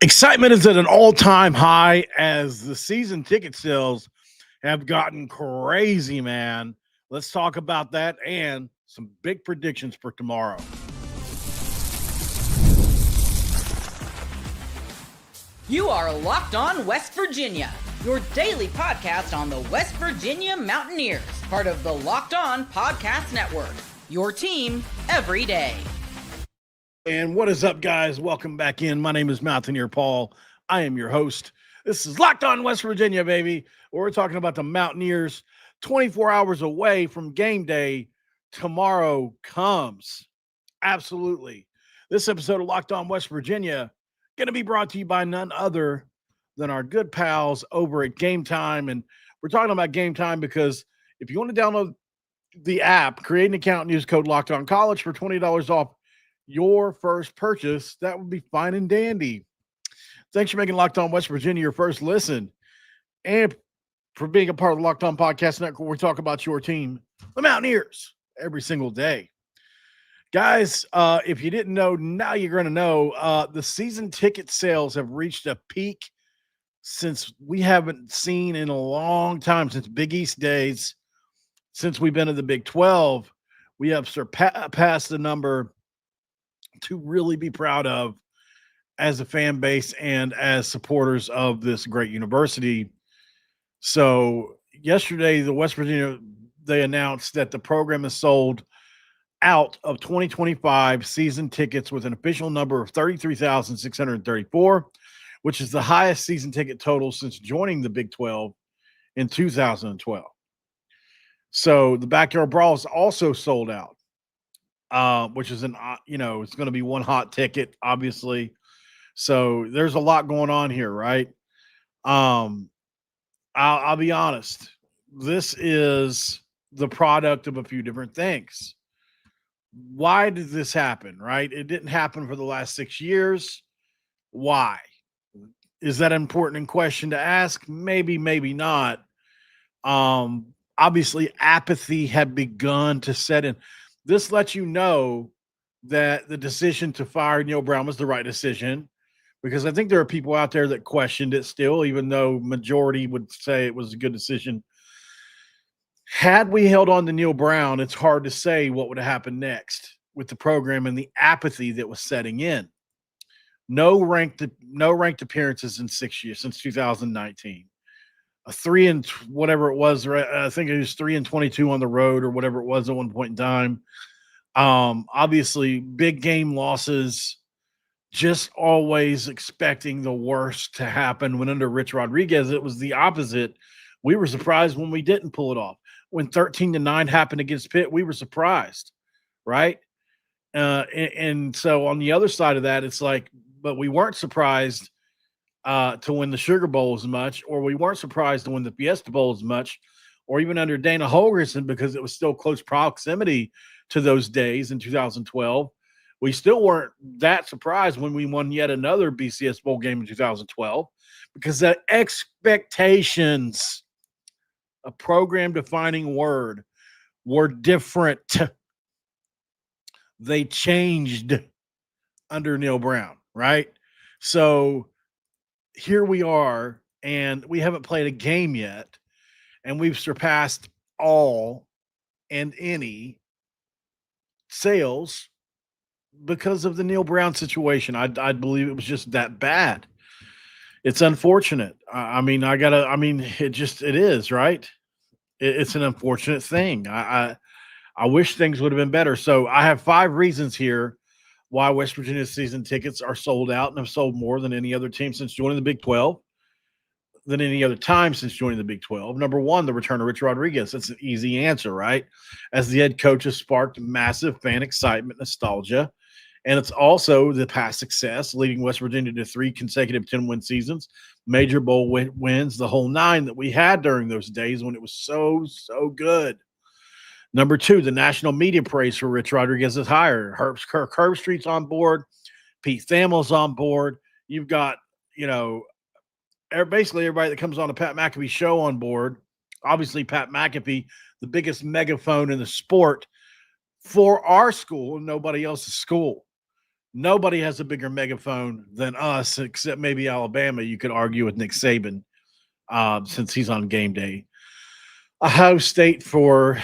Excitement is at an all-time high as the season ticket sales have gotten crazy, man. Let's talk about that and some big predictions for tomorrow. You are Locked On West Virginia, your daily podcast on the West Virginia Mountaineers, part of the Locked On Podcast Network, your team every day. And what is up, guys? Welcome back in. My name is Mountaineer Paul. I am your host. This is Locked On West Virginia, baby, where we're talking about the Mountaineers 24 hours away from game day. Tomorrow comes. Absolutely. This episode of Locked On West Virginia going to be brought to you by none other than our good pals over at Game Time. And we're talking about Game Time because if you want to download the app, create an account and use code Locked On College for $20 off your first purchase, that would be fine and dandy. Thanks for making Locked On West Virginia your first listen and for being a part of the Locked On Podcast Network, where we talk about your team, the Mountaineers, every single day. Guys, if you didn't know, now you're going to know. The season ticket sales have reached a peak since we haven't seen in a long time, since Big East days, since we've been in the Big 12. We have surpassed the number to really be proud of as a fan base and as supporters of this great university. So yesterday, the West Virginia, they announced that the program is sold out of 2025 season tickets with an official number of 33,634, which is the highest season ticket total since joining the Big 12 in 2012. So the Backyard Brawl is also sold out. Which is it's going to be one hot ticket, obviously. So there's a lot going on here, right? I'll be honest. This is the product of a few different things. Why did this happen, right? It didn't happen for the last 6 years. Why? Is that an important question to ask? Maybe, maybe not. Obviously, apathy had begun to set in. This lets you know that the decision to fire Neil Brown was the right decision, because I think there are people out there that questioned it still, even though majority would say it was a good decision. Had we held on to Neil Brown, it's hard to say what would have happened next with the program and the apathy that was setting in. No ranked appearances in 6 years since 2019. A 3 and whatever it was, right? I think it was 3-22 on the road or whatever it was at one point in time. Obviously, big game losses, just always expecting the worst to happen. When under Rich Rodriguez, it was the opposite. We were surprised when we didn't pull it off. When 13-9 happened against Pitt, we were surprised, right? And so on the other side of that, it's like, but we weren't surprised to win the Sugar Bowl as much, or we weren't surprised to win the Fiesta Bowl as much, or even under Dana Holgorsen, because it was still close proximity to those days in 2012. We still weren't that surprised when we won yet another BCS Bowl game in 2012, because the expectations, a program-defining word, were different. They changed under Neil Brown, right? So here we are, and we haven't played a game yet, and we've surpassed all and any sales because of the Neil Brown situation. I believe it was just that bad. It's unfortunate. It is, right? It's an unfortunate thing. I wish things would have been better. So I have 5 reasons here why West Virginia's season tickets are sold out and have sold more than any other team since joining the Big 12, than any other time since joining the Big 12. Number 1, the return of Rich Rodriguez. That's an easy answer, right? As the head coach has sparked massive fan excitement, nostalgia, and it's also the past success, leading West Virginia to 3 consecutive 10-win seasons, major bowl wins, the whole 9 that we had during those days when it was so, so good. Number 2, the national media praise for Rich Rodriguez's hire. Kirk Herbstreit's on board. Pete Thamel's on board. You've got, basically everybody that comes on the Pat McAfee show on board. Obviously, Pat McAfee, the biggest megaphone in the sport for our school and nobody else's school. Nobody has a bigger megaphone than us, except maybe Alabama. You could argue with Nick Saban, since he's on game day. Ohio State for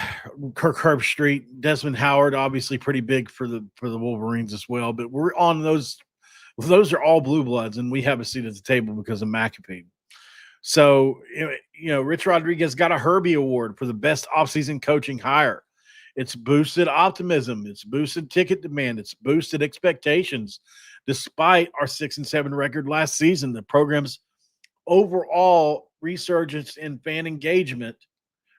Kirk Herbstreit, Desmond Howard, obviously pretty big for the Wolverines as well. But we're on those. Those are all blue bloods, and we have a seat at the table because of McAfee. So, Rich Rodriguez got a Herbie Award for the best offseason coaching hire. It's boosted optimism. It's boosted ticket demand. It's boosted expectations. Despite our 6-7 record last season, the program's overall resurgence in fan engagement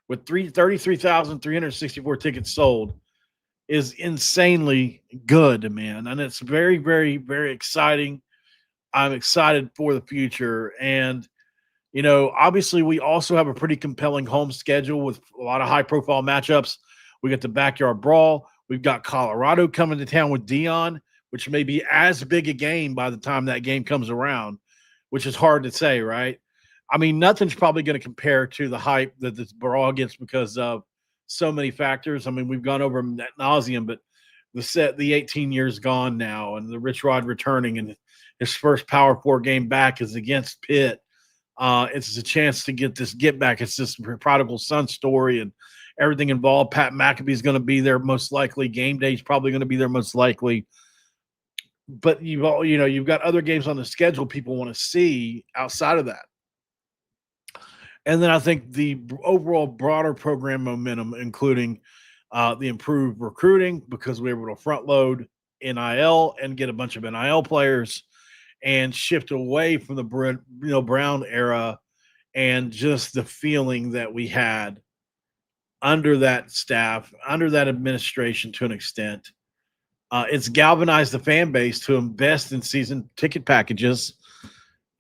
with 33,364 tickets sold is insanely good, man. And it's very, very, very exciting. I'm excited for the future. And obviously we also have a pretty compelling home schedule with a lot of high profile matchups. We got the backyard brawl. We've got Colorado coming to town with Dion, which may be as big a game by the time that game comes around, which is hard to say, right? I mean, nothing's probably going to compare to the hype that this brawl gets because of so many factors. I mean, we've gone over them ad nauseum, but the 18 years gone now, and the Rich Rod returning, and his first Power Four game back is against Pitt. It's a chance to get back. It's this prodigal son story and everything involved. Pat McAfee's going to be there most likely. Game day is probably going to be there most likely. But you've got other games on the schedule people want to see outside of that. And then I think the overall broader program momentum, including the improved recruiting, because we were able to front load NIL and get a bunch of NIL players and shift away from the Brown era, and just the feeling that we had under that staff, under that administration to an extent. It's galvanized the fan base to invest in season ticket packages,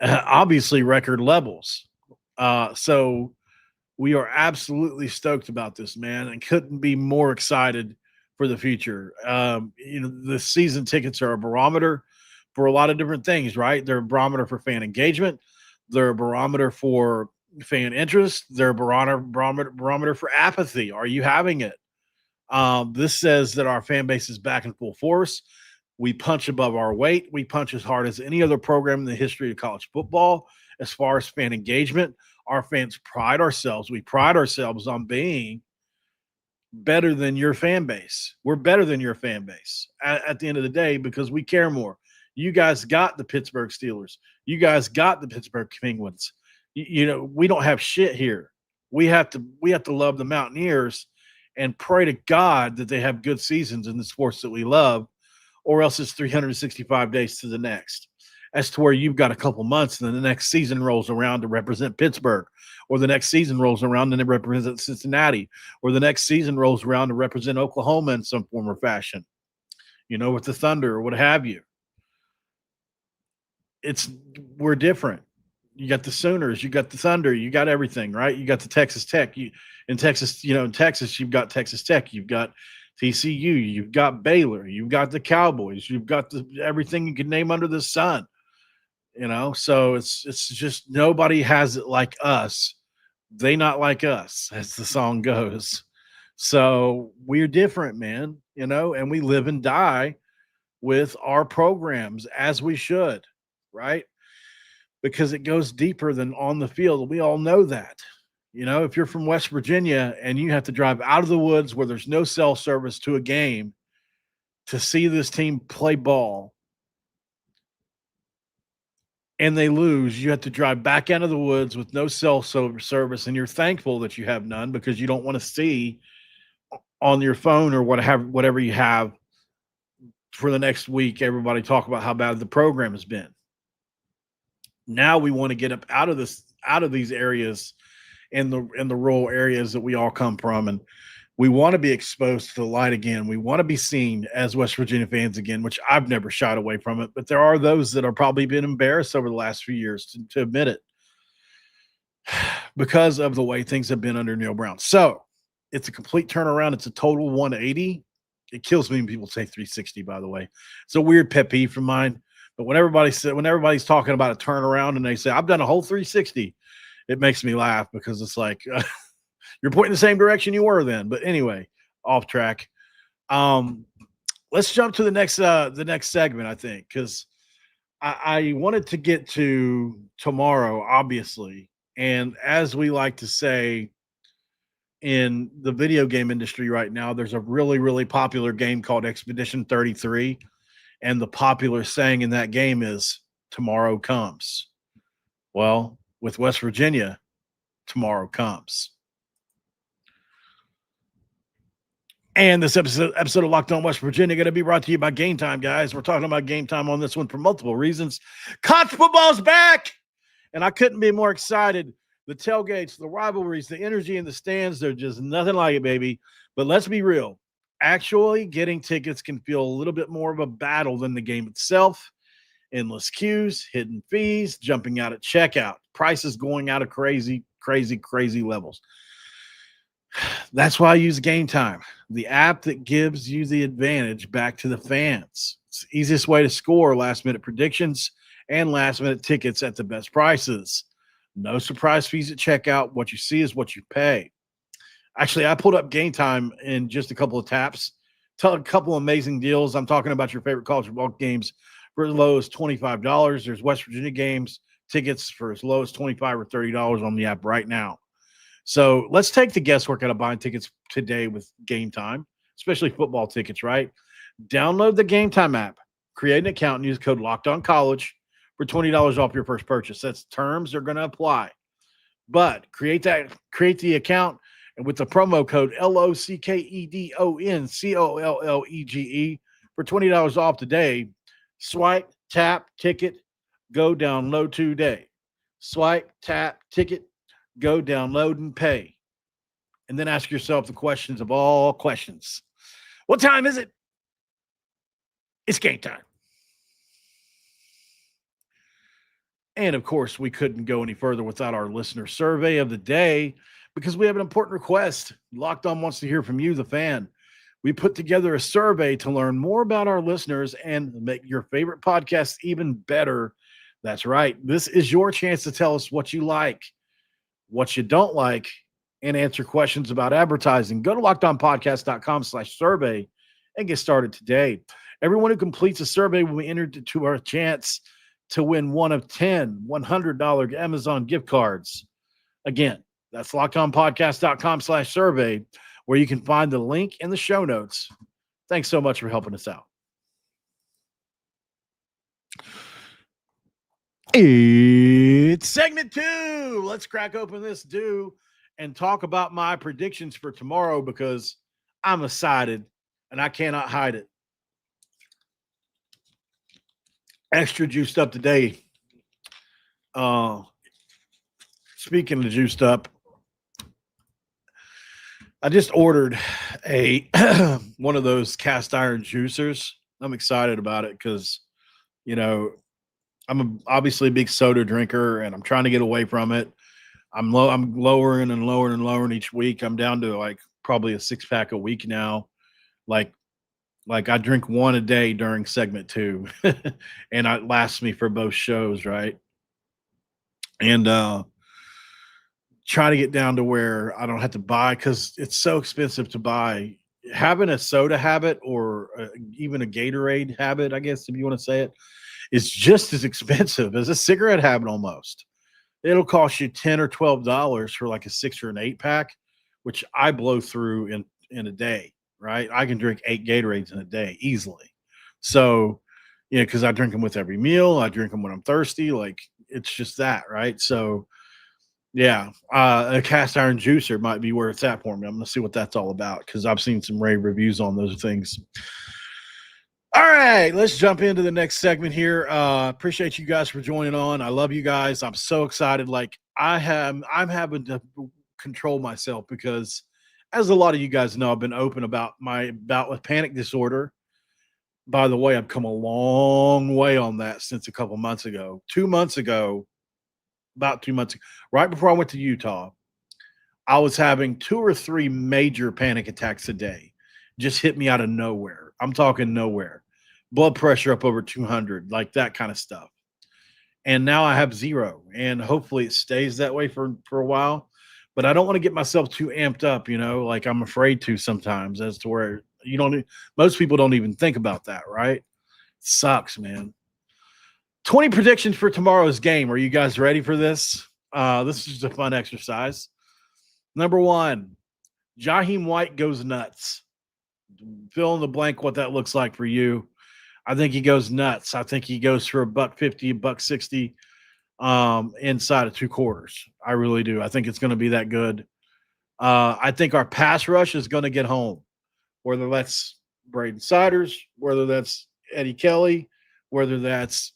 obviously record levels. So we are absolutely stoked about this, man, and couldn't be more excited for the future. The season tickets are a barometer for a lot of different things, right? They're a barometer for fan engagement. They're a barometer for fan interest. They're a barometer for apathy. Are you having it? This says that our fan base is back in full force. We punch above our weight. We punch as hard as any other program in the history of college football. As far as fan engagement, our fans pride ourselves. We pride ourselves on being better than your fan base. We're better than your fan base at the end of the day because we care more. You guys got the Pittsburgh Steelers. You guys got the Pittsburgh Penguins. We don't have shit here. We have to love the Mountaineers and pray to God that they have good seasons in the sports that we love, or else it's 365 days to the next. As to where you've got a couple months and then the next season rolls around to represent Pittsburgh, or the next season rolls around and it represents Cincinnati, or the next season rolls around to represent Oklahoma in some form or fashion, with the Thunder or what have you. We're different. You got the Sooners, you got the Thunder, you got everything, right? You got the Texas Tech. In Texas, you've got Texas Tech, you've got TCU, you've got Baylor, you've got the Cowboys, you've got everything you can name under the sun. So it's just nobody has it like us. They not like us, as the song goes. So we're different, man, and we live and die with our programs as we should, right? Because it goes deeper than on the field. We all know that. If you're from West Virginia and you have to drive out of the woods where there's no cell service to a game to see this team play ball and they lose, you have to drive back out of the woods with no cell service, and you're thankful that you have none because you don't want to see on your phone or whatever you have for the next week everybody talk about how bad the program has been. Now we want to get up out of these areas in the rural areas that we all come from, and we want to be exposed to the light again. We want to be seen as West Virginia fans again, which I've never shied away from it, but there are those that have probably been embarrassed over the last few years to admit it because of the way things have been under Neil Brown. So it's a complete turnaround. It's a total 180. It kills me when people say 360, by the way. It's a weird pet peeve of mine. But when everybody's talking about a turnaround and they say, I've done a whole 360, it makes me laugh because it's like, you're pointing the same direction you were then. But anyway, off track. let's jump to the next segment, I think, because I wanted to get to tomorrow, obviously. And as we like to say in the video game industry right now, there's a really, really popular game called Expedition 33. And the popular saying in that game is tomorrow comes. Well, with West Virginia, tomorrow comes. And this episode of Locked On West Virginia going to be brought to you by Game Time, guys. We're talking about Game Time on this one for multiple reasons. College football's back, and I couldn't be more excited. The tailgates, the rivalries, the energy in the stands, they're just nothing like it, baby. But let's be real. Actually, getting tickets can feel a little bit more of a battle than the game itself. Endless queues, hidden fees, jumping out at checkout, prices going out of crazy levels. That's why I use Game Time, the app that gives you the advantage back to the fans. It's the easiest way to score last-minute predictions and last-minute tickets at the best prices. No surprise fees at checkout. What you see is what you pay. Actually, I pulled up Game Time in just a couple of taps. A couple amazing deals. I'm talking about your favorite college football games for as low as $25. There's West Virginia games tickets for as low as $25 or $30 on the app right now. So let's take the guesswork out of buying tickets today with Game Time, especially football tickets, right? Download the Game Time app, create an account, and use code LOCKEDONCollege for $20 off your first purchase. That's terms are going to apply. But create the account, and with the promo code LOCKEDONCOLLEGE for $20 off today, swipe, tap, ticket, go download today. Swipe, tap, ticket, go download and pay. And then ask yourself the questions of all questions. What time is it? It's game time. And of course, we couldn't go any further without our listener survey of the day because we have an important request. Locked On wants to hear from you, the fan. We put together a survey to learn more about our listeners and make your favorite podcast even better. That's right. This is your chance to tell us what you like, what you don't like, and answer questions about advertising. Go to lockedonpodcast.com/survey and get started today. Everyone who completes a survey will be entered to our chance to win one of 10 $100 Amazon gift cards. Again, that's lockedonpodcast.com/survey, where you can find the link in the show notes. Thanks so much for helping us out. It's segment 2. Let's crack open this and talk about my predictions for tomorrow because I'm excited and I cannot hide it. Extra juiced up today. Speaking of juiced up, I just ordered a one of those cast iron juicers. I'm excited about it because, I'm obviously a big soda drinker and I'm trying to get away from it. I'm lowering and lowering each week. I'm down to like probably a 6-pack a week now. Like I drink one a day during segment 2 and it lasts me for both shows. Right. And, try to get down to where I don't have to buy because it's so expensive to buy. Having a soda habit or even a Gatorade habit, I guess, if you want to say it, is just as expensive as a cigarette habit almost. It'll cost you $10 or $12 for like a 6 or an 8-pack, which I blow through in a day, right? I can drink 8 Gatorades in a day easily. So, because I drink them with every meal. I drink them when I'm thirsty. Like, it's just that, right? So, yeah, a cast iron juicer might be where it's at for me. I'm going to see what that's all about because I've seen some rave reviews on those things. All right, let's jump into the next segment here. Appreciate you guys for joining on. I love you guys. I'm so excited. Like I'm having to control myself because, as a lot of you guys know, I've been open about my bout with panic disorder. By the way, I've come a long way on that since a couple months ago. 2 months ago, about 2 months ago, right before I went to Utah, I was having 2 or 3 major panic attacks a day. Just hit me out of nowhere. I'm talking nowhere. Blood pressure up over 200, like that kind of stuff. And now I have 0, and hopefully it stays that way for a while. But I don't want to get myself too amped up, like I'm afraid to sometimes as to where Most people don't even think about that, right? Sucks, man. 20 predictions for tomorrow's game. Are you guys ready for this? This is just a fun exercise. Number 1, Jaheim White goes nuts. Fill in the blank what that looks like for you. I think he goes nuts. I think he goes for $150, $160 inside of 2 quarters. I really do. I think it's going to be that good. I think our pass rush is going to get home, whether that's Braden Siders, whether that's Eddie Kelly, whether that's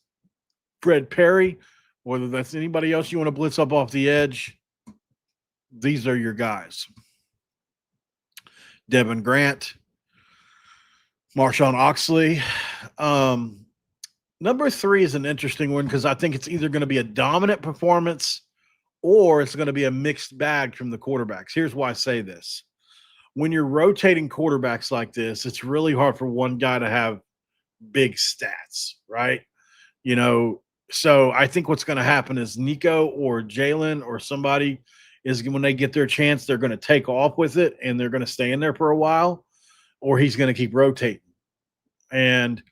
Fred Perry, whether that's anybody else you want to blitz up off the edge. These are your guys. Devin Grant, Marshawn Oxley. Number 3 is an interesting one because I think it's either going to be a dominant performance or it's going to be a mixed bag from the quarterbacks. Here's why I say this. When you're rotating quarterbacks like this, it's really hard for one guy to have big stats, right? So I think what's going to happen is Nico or Jalen or somebody is, when they get their chance, they're going to take off with it and they're going to stay in there for a while, or he's going to keep rotating. And,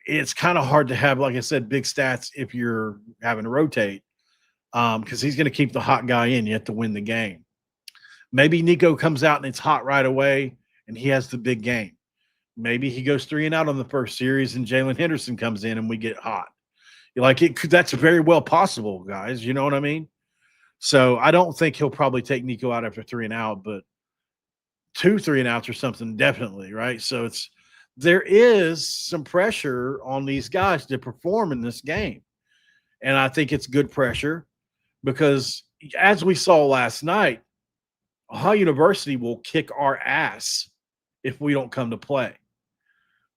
it's kind of hard to have, like I said, big stats if you're having to rotate because he's going to keep the hot guy in. You have to win the game. Maybe Nico comes out and it's hot right away and he has the big game. Maybe he goes 3 and out on the first series and Jalen Henderson comes in and we get hot. That's very well possible, guys. You know what I mean? So I don't think he'll probably take Nico out after 3 and out, but 2 3 and outs or something, definitely, right? So there is some pressure on these guys to perform in this game. And I think it's good pressure because as we saw last night, Ohio University will kick our ass if we don't come to play.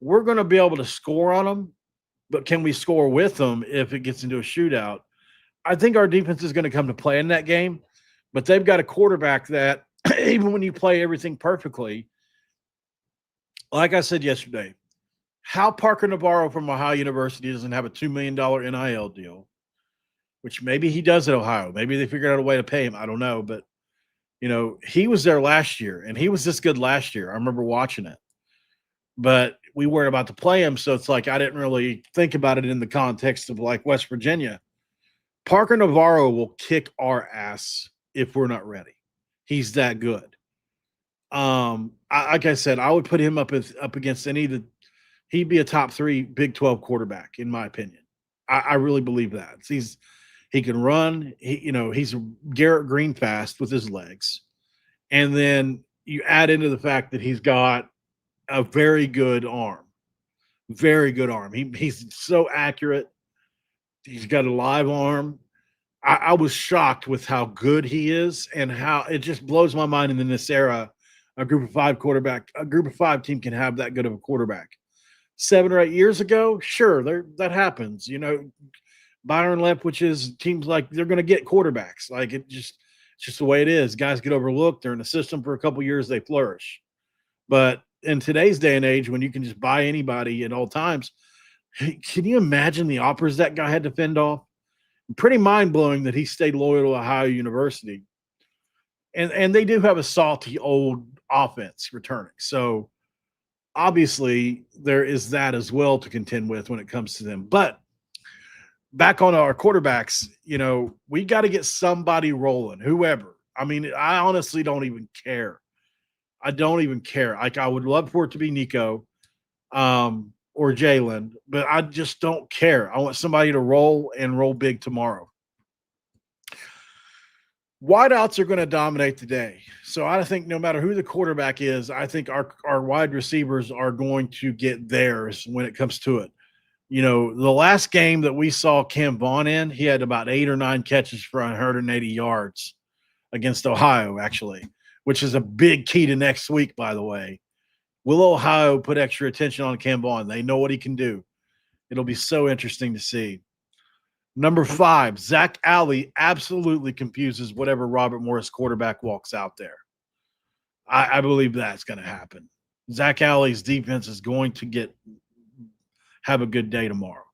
We're going to be able to score on them, but can we score with them if it gets into a shootout? I think our defense is going to come to play in that game, but they've got a quarterback that even when you play everything perfectly, like I said yesterday, how Parker Navarro from Ohio University doesn't have a $2 million NIL deal, which maybe he does at Ohio. Maybe they figured out a way to pay him. I don't know. But, he was there last year, and he was this good last year. I remember watching it. But we weren't about to play him, so it's like I didn't really think about it in the context of, like, West Virginia. Parker Navarro will kick our ass if we're not ready. He's that good. Like I said, I would put him up against any of the. He'd be a top 3 Big 12 quarterback, in my opinion. I really believe that. He can run. He's Garrett Green fast with his legs, and then you add into the fact that he's got a very good arm. Very good arm. He's so accurate. He's got a live arm. I was shocked with how good he is and how it just blows my mind. And in this era, a group of 5 team can have that good of a quarterback. 7 or 8 years ago, sure, that happens. Byron Leftwich's teams, like, they're going to get quarterbacks. Like, it's just the way it is. Guys get overlooked. They're in the system for a couple years. They flourish. But in today's day and age, when you can just buy anybody at all times, can you imagine the offers that guy had to fend off? Pretty mind-blowing that he stayed loyal to Ohio University. And they do have a salty old offense returning. So, obviously, there is that as well to contend with when it comes to them. But back on our quarterbacks, we got to get somebody rolling, whoever. I mean, I honestly don't even care. I don't even care. Like, I would love for it to be Nico or Jalen, but I just don't care. I want somebody to roll and roll big tomorrow. Wideouts are going to dominate the day. So I think no matter who the quarterback is, I think our wide receivers are going to get theirs when it comes to it. The last game that we saw Cam Vaughn in, he had about 8 or 9 catches for 180 yards against Ohio, actually, which is a big key to next week, by the way. Will Ohio put extra attention on Cam Vaughn? They know what he can do. It'll be so interesting to see. Number 5, Zach Alley absolutely confuses whatever Robert Morris quarterback walks out there. I believe that's going to happen. Zach Alley's defense is going to have a good day tomorrow.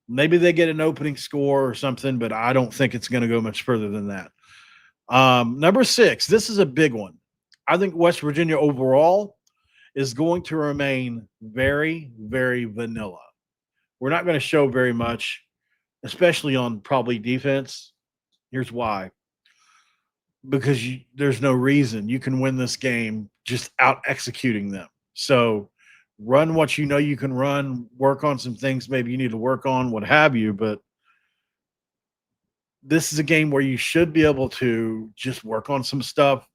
Maybe they get an opening score or something, but I don't think it's going to go much further than that. Number 6, this is a big one. I think West Virginia overall is going to remain very, very vanilla. We're not going to show very much, especially on probably defense. Here's why: because there's no reason you can win this game just out executing them. So run what you know you can run, work on some things maybe you need to work on, what have you. But this is a game where you should be able to just work on some stuff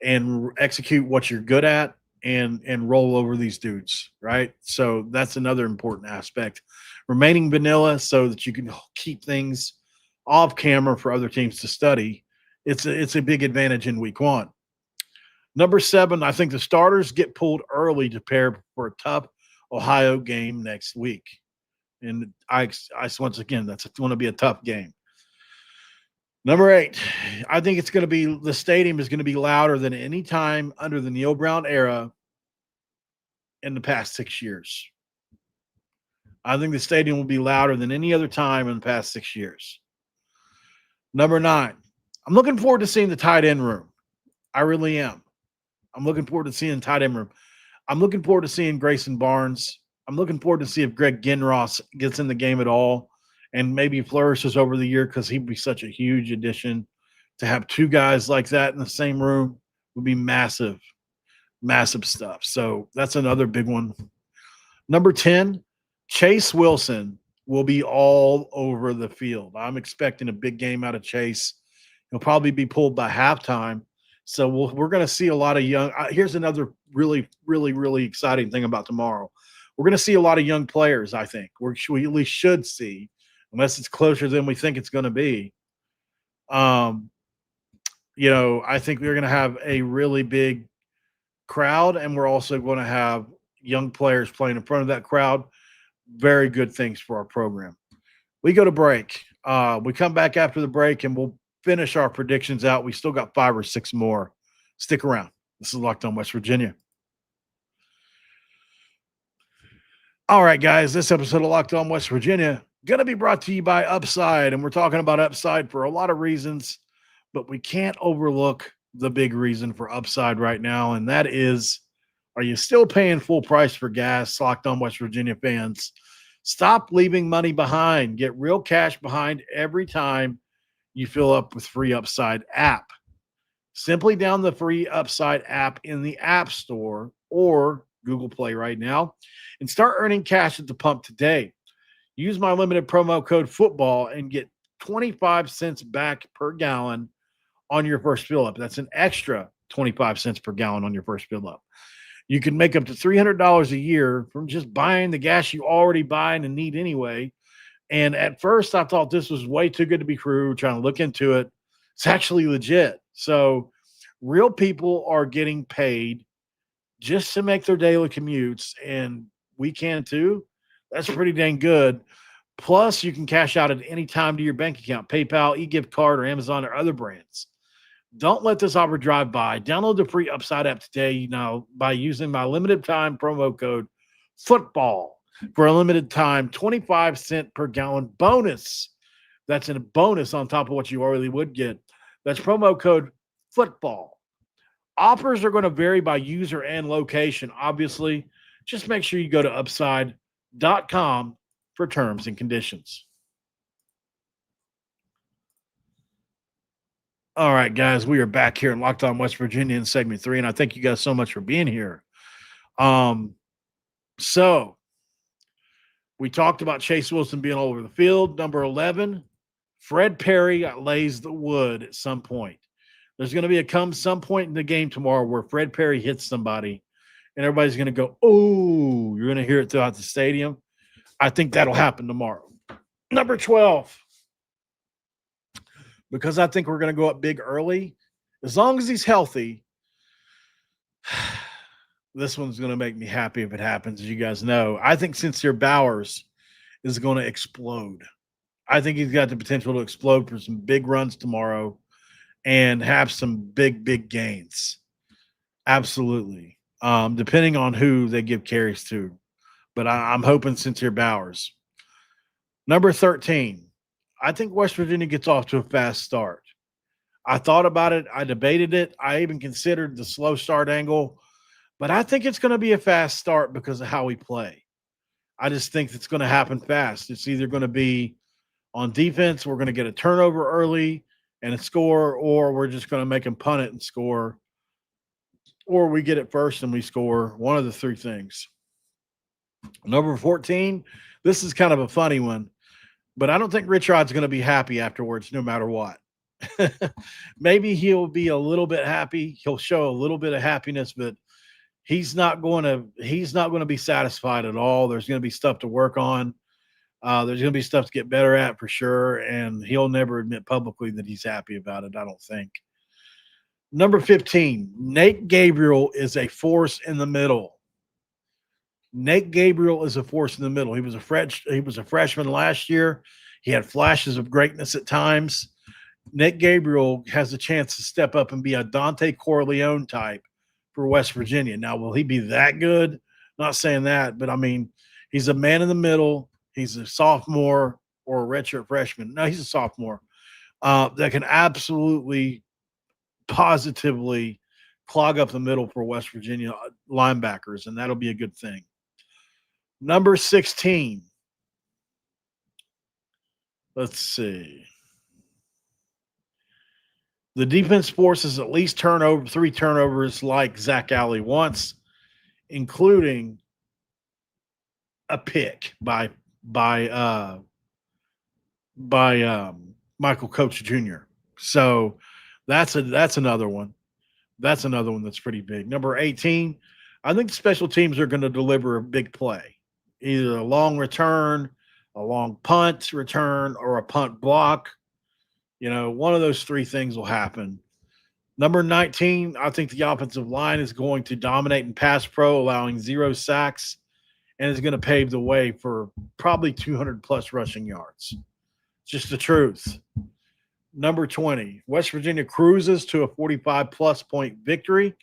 and execute what you're good at and roll over these dudes, right? So that's another important aspect. Remaining vanilla so that you can keep things off camera for other teams to study. It's a big advantage in week one. Number 7, I think the starters get pulled early to prepare for a tough Ohio game next week. And I once again, that's going to be a tough game. Number 8, I think it's going to be the stadium is going to be louder than any time under the Neil Brown era in the past 6 years. I think the stadium will be louder than any other time in the past 6 years. Number 9, I'm looking forward to seeing the tight end room. I really am. I'm looking forward to seeing tight end room. I'm looking forward to seeing Grayson Barnes. I'm looking forward to see if Greg Ginross gets in the game at all and maybe flourishes over the year, because he'd be such a huge addition. To have 2 guys like that in the same room would be massive, massive stuff. So that's another big one. Number 10, Chase Wilson will be all over the field. I'm expecting a big game out of Chase. He'll probably be pulled by halftime. So we're going to see a lot of young. Here's another really, really, really exciting thing about tomorrow. We're going to see a lot of young players, I think. We at least should see, unless it's closer than we think it's going to be. I think we're going to have a really big crowd, and we're also going to have young players playing in front of that crowd. Very good things for our program. We go to break. We come back after the break, and we'll finish our predictions out. We still got 5 or 6 more. Stick around. This is Locked On West Virginia. All right, guys, this episode of Locked On West Virginia going to be brought to you by Upside, and we're talking about Upside for a lot of reasons, but we can't overlook the big reason for Upside right now, and that is, are you still paying full price for gas, Locked On West Virginia fans? Stop leaving money behind. Get real cash behind every time you fill up with free Upside app. Simply down the free Upside app in the App Store or Google Play right now and start earning cash at the pump today. Use my limited promo code football and get 25 cents back per gallon on your first fill up. That's an extra 25 cents per gallon on your first fill up. You can make up to $300 a year from just buying the gas you already buy and need anyway. And at first, I thought this was way too good to be true, trying to look into it. It's actually legit. So real people are getting paid just to make their daily commutes, and we can too. That's pretty dang good. Plus, you can cash out at any time to your bank account, PayPal, eGift card, or Amazon or other brands. Don't let this offer drive by. Download the free Upside app today by using my limited time promo code football. For a limited time, 25 cents per gallon bonus. That's a bonus on top of what you already would get. That's promo code football. Offers are going to vary by user and location, obviously. Just make sure you go to upside.com for terms and conditions. All right, guys, we are back here in Locked On West Virginia in segment 3, and I thank you guys so much for being here. So we talked about Chase Wilson being all over the field. Number 11, Fred Perry lays the wood at some point. There's going to be some point in the game tomorrow where Fred Perry hits somebody, and everybody's going to go, oh, you're going to hear it throughout the stadium. I think that'll happen tomorrow. Number 12, because I think we're going to go up big early, as long as he's healthy, this one's going to make me happy if it happens, as you guys know. I think Sincere Bowers is going to explode. I think he's got the potential to explode for some big runs tomorrow and have some big, big gains. Absolutely. Depending on who they give carries to. But I'm hoping Sincere Bowers. Number 13, I think West Virginia gets off to a fast start. I thought about it. I debated it. I even considered the slow start angle. But I think it's going to be a fast start because of how we play. I just think it's going to happen fast. It's either going to be on defense, we're going to get a turnover early and a score, or we're just going to make them punt it and score, or we get it first and we score. One of the three things. Number 14, this is kind of a funny one, but I don't think Rich Rod's going to be happy afterwards, no matter what. Maybe he'll be a little bit happy. He'll show a little bit of happiness, but he's not going to be satisfied at all. There's going to be stuff to work on. There's going to be stuff to get better at for sure, and he'll never admit publicly that he's happy about it, I don't think. Number 15, Nate Gabriel is a force in the middle. Nate Gabriel is a force in the middle. He was a freshman last year. He had flashes of greatness at times. Nate Gabriel has a chance to step up and be a Dante Corleone type for West Virginia. Now, will he be that good? Not saying that, but I mean, he's a man in the middle. He's a sophomore or a redshirt freshman. No, he's a sophomore that can absolutely, positively clog up the middle for West Virginia linebackers, and that'll be a good thing. Number 16. Let's see. The defense forces at least 3 turnovers like Zach Alley once, including a pick by Michael Coach Jr. So that's another one. That's another one that's pretty big. Number 18, I think the special teams are going to deliver a big play, either a long return, a long punt return, or a punt block. One of those three things will happen. Number 19, I think the offensive line is going to dominate in pass pro, allowing 0 sacks, and is going to pave the way for probably 200-plus rushing yards. It's just the truth. Number 20, West Virginia cruises to a 45-plus point victory.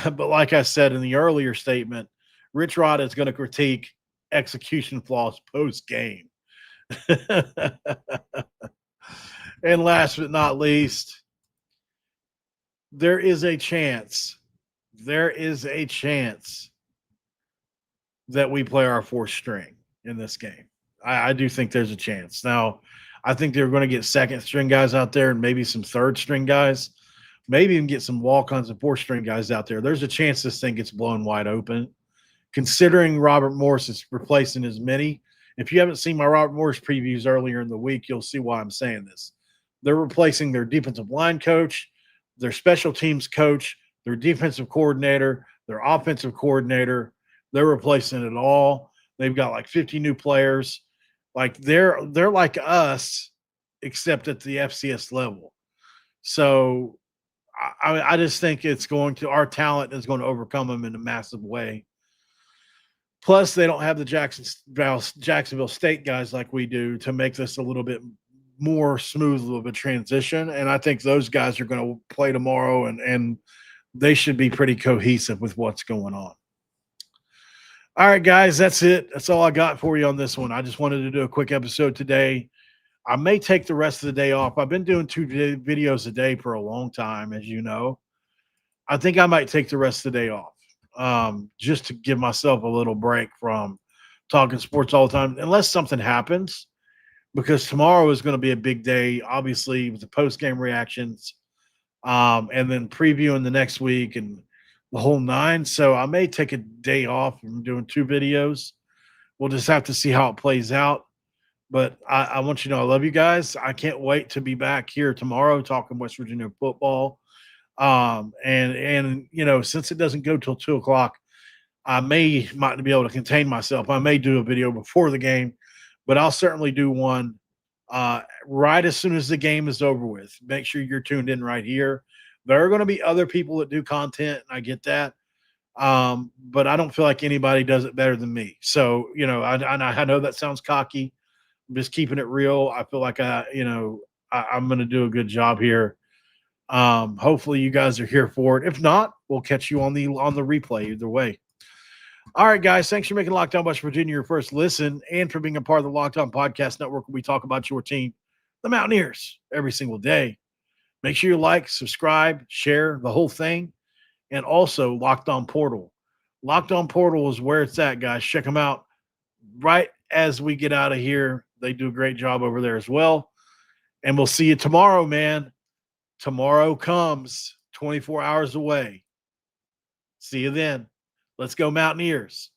But like I said in the earlier statement, Rich Rod is going to critique execution flaws post-game. And last but not least, there is a chance that we play our fourth string in this game. I do think there's a chance. Now, I think they're going to get second string guys out there and maybe some third string guys, maybe even get some walk-ons and fourth string guys out there. There's a chance this thing gets blown wide open. Considering Robert Morris is replacing as many, if you haven't seen my Robert Morris previews earlier in the week, you'll see why I'm saying this. They're replacing their defensive line coach, their special teams coach, their defensive coordinator, their offensive coordinator. They're replacing it all. They've got like 50 new players. Like they're like us, except at the FCS level. So I just think our talent is going to overcome them in a massive way. Plus, they don't have the Jacksonville State guys like we do to make this a little bit more smooth of a transition. And I think those guys are going to play tomorrow, and they should be pretty cohesive with what's going on. All right, guys, that's it. That's all I got for you on this one. I just wanted to do a quick episode today. I may take the rest of the day off. I've been doing 2 videos a day for a long time, as you know. I think I might take the rest of the day off just to give myself a little break from talking sports all the time, unless something happens, because tomorrow is going to be a big day, obviously, with the post-game reactions and then previewing the next week and the whole 9. So I may take a day off from doing 2 videos. We'll just have to see how it plays out. But I want you to know I love you guys. I can't wait to be back here tomorrow talking West Virginia football. And since it doesn't go till 2:00, I might be able to contain myself. I may do a video before the game, but I'll certainly do one right as soon as the game is over with. Make sure you're tuned in right here. There are going to be other people that do content, and I get that. But I don't feel like anybody does it better than me. So, I know that sounds cocky. I'm just keeping it real. I feel like I'm going to do a good job here. Hopefully you guys are here for it. If not, we'll catch you on the replay either way. All right, guys, thanks for making Locked On West Virginia your first listen and for being a part of the Locked On Podcast Network, where we talk about your team, the Mountaineers, every single day. Make sure you like, subscribe, share the whole thing. and also Locked On Portal. Locked On Portal is where it's at, guys. Check them out right as we get out of here. They do a great job over there as well. And we'll see you tomorrow, man. Tomorrow comes 24 hours away. See you then. Let's go Mountaineers.